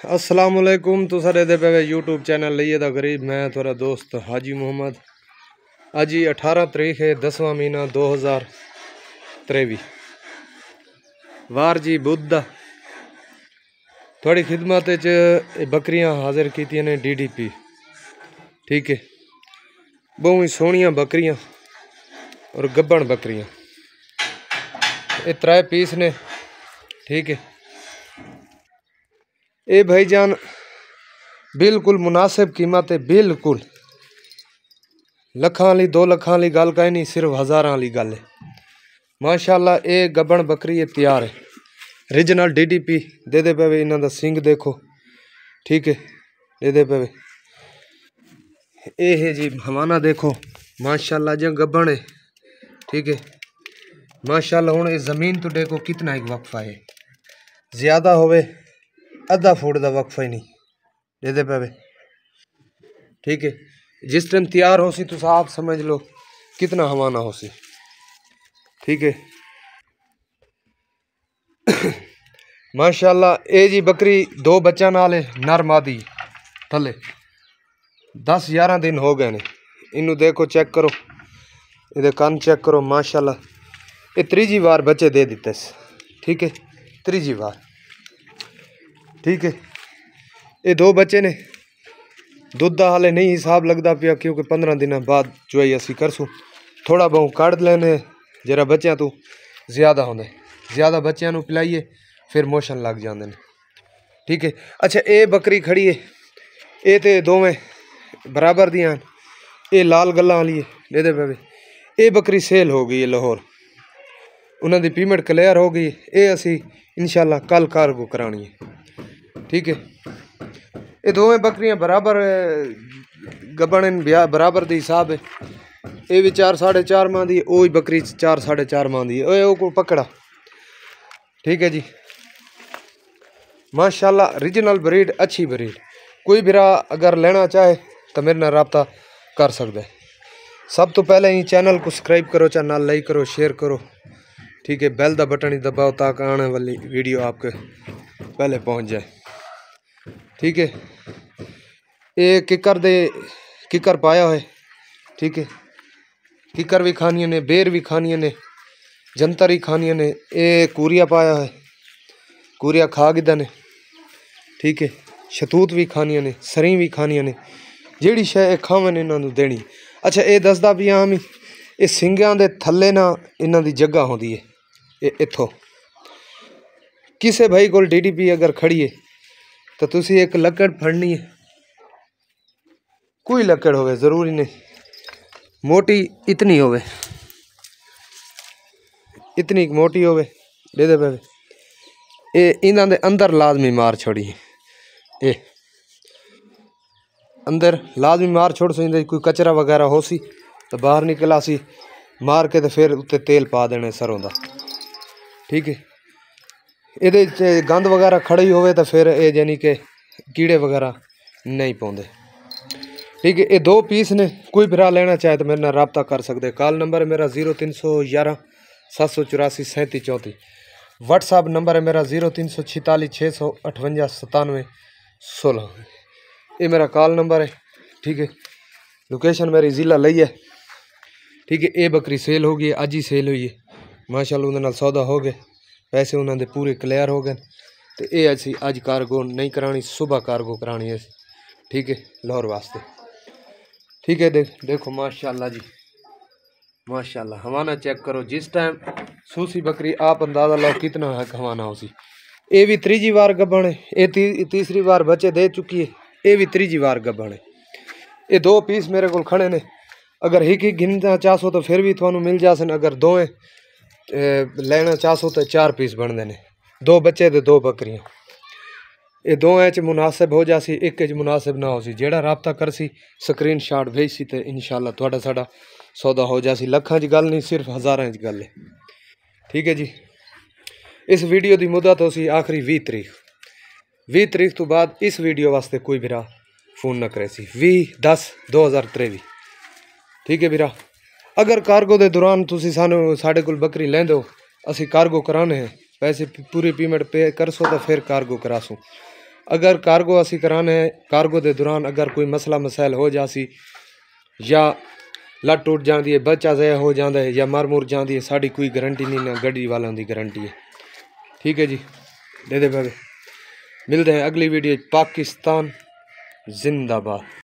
असलामुअलैकुम तुसारे दे पे YouTube channel लिए दा गरीब मैं थोड़ा दोस्त हाजी मोहम्मद। आज ही 18 तारीख है 10वां महीना 2023 वार जी बुद्ध थोड़ी खिदमत बकरियां हाजिर की ने DDP। ठीक है, बहुत ही सोहनिया बकरियां और गब्बन बकरियां ये 3 पीस ने। ठीक है, ये भाईजान बिल्कुल मुनासिब कीमत है, बिल्कुल लखां वाली 2 लखां वाली गल कहीं नहीं, सिर्फ हज़ारां वाली गल है। माशाल्लाह ये गब्बन बकरी है तैयार है, ओरिजिनल DDP दे दे पे इन्हों का सिंग देखो। ठीक है, दे दे पे ये है जी हवाना देखो माशाल्लाह जो गब्बन है। ठीक है, माशाल्लाह हुण इस ज़मीन तो देखो कितना एक वक्फा है, ज़्यादा होवे आधा फुट का वक्फा ही नहीं दे दे पे। ठीक है, जिस टाइम तैयार हो सी तो आप समझ लो कितना हवाना हो सी। ठीक है माशाल्लाह ये जी बकरी 2 बच्चा नाल है, नर मादी थले 10-11 दिन हो गए ने। इनू देखो चेक करो, ये कान चेक करो माशाल्लाह ये 3जी बार बच्चे दे दिते। ठीक है, 3जी बार। ठीक है, ये 2 बच्चे ने दुध का हाले नहीं हिसाब लगता पिया क्योंकि 15 दिन बाद चुआई असी करसूँ, थोड़ा बहुत कढ़ लेने जरा बच्चों तो ज़्यादा होंगे, ज़्यादा बच्चों पिलाइए फिर मोशन लग जाते हैं। ठीक है, अच्छा ये बकरी खड़ी है ये तो दोवें बराबर दियां, ये लाल गल्लां वाली है दे दे पे। ये बकरी सेल हो गई है लाहौर, उन्होंने पेमेंट क्लियर हो गई, ये असी इंशाल्लाह कल कार्गो करानी है। ठीक है, ये दोवें बकरियां बराबर गब्बन बराबर के हिसाब है, ये भी 4-4.5 माह की, वो बकरी 4-4.5 माह की है, को पकड़ा। ठीक है जी, माशाल्लाह ओरिजिनल ब्रीड, अच्छी ब्रीड। कोई भी अगर लेना चाहे तो मेरे नाल रब्ता कर सकता है। सब तो पहले ही चैनल को सब्सक्राइब करो, चैनल लाइक करो, शेयर करो। ठीक है, बेल का बटन ही दबाओ ताकि आने वाली वीडियो आपके पहले पहुंच जाए। ठीक है, ये किकर पाया है। ठीक है, किकर भी खानी ने, बेर भी खानी ने, जंतर ही खानी ने, ये कूरिया पाया है, कूरिया खा गिदा ने। ठीक है, शतूत भी खानिया ने, सरी भी खानिया ने, जिहड़ी शै खावन इन्हों देनी। अच्छा ये दसदा भी आम ही ये सिंगां दे थल्ले ना इन्हों की जगह होंदी है, ये इत्थों किसी भाई को DDP अगर खड़ी है तो तुसी एक लकड़ फड़नी है, कोई लकड़ होवे जरूरी नहीं मोटी इतनी होवे, इतनी मोटी होवे दे दे पे। ये इन्हों दे अंदर लाजमी मार छोड़ी है, ये अंदर लाजमी मार छोड़ सी, कोई कचरा वगैरह हो सी तो बाहर निकला सी मार के तो फिर उत्ते तेल पा देने सरों का। ठीक है, ये गंद वगैरह खड़ी होवे तो फिर ये यानी कि कीड़े वगैरह नहीं पाते। ठीक है, ये 2 पीस ने, कोई भरा लेना चाहे तो मेरे नाल रब्ता कर सकते। कॉल नंबर है मेरा 0311 784 3734, व्हाट्सअप नंबर है मेरा 0346 658 97 16, ये मेरा कॉल नंबर है। ठीक है, लोकेशन मेरी ज़िला लई है। ठीक है, ये बकरी सेल हो गई, अज ही सेल हुई है माशाल्लाह, उन्होंने सौदा हो गए, पैसे उन्होंने पूरे क्लियर हो गए। तो ये असी अज कार्गो नहीं करानी, सुबह कार्गो करानी है। ठीक है, लाहौर वास्ते। ठीक है, देखो माशाल्लाह जी माशाल्लाह, हवाना चेक करो, जिस टाइम सूसी बकरी आप अंदाज़ा लो कितना है हवाना हो सी। ये भी 3जी बार गब्बन है, ये तीसरी बार बच्चे दे चुकी है, ये भी 3जी बार गब्बन है। ये 2 पीस मेरे को खड़े ने, अगर एक गिनना चाहो तो फिर भी थोड़ा मिल जासन, अगर दोवें लेना चाहो तो 4 पीस बनते हैं, 2 बच्चे तो 2 बकरियां। ये दोवें च मुनासिब हो जासी, एक च मुनासिब ना हो सी, जेड़ा रब्ता कर सी स्क्रीन शॉट भेज सी तो इंशाल्लाह थोड़ा साड़ा सौदा हो जासी। लखां च गल नहीं, सिर्फ हज़ारां च गल है। ठीक है जी, इस वीडियो की मुद्दत हो सी आखिरी 20 तारीख तो बाद इस वीडियो वास्ते कोई भरा फोन न करे सी 20/10/2023। ठीक है भरा, अगर कार्गो के दौरान तुसी साढ़े कोल बकरी लेंदे हो, असी कार्गो कराने हैं, पैसे पूरी पेमेंट पे कर सो तो फिर कार्गो करासूँ। अगर कार्गो असी कराने कार्गो के दौरान अगर कोई मसला मसाइल हो जासी या लट टूट जाती है, बच्चा ज़ाया हो जाता है या मर मुर जाती है, साड़ी कोई गारंटी नहीं ना गड्डी वालों की गारंटी है। ठीक है जी, दे दे भाई, मिलते हैं अगली वीडियो। पाकिस्तान जिंदाबाद।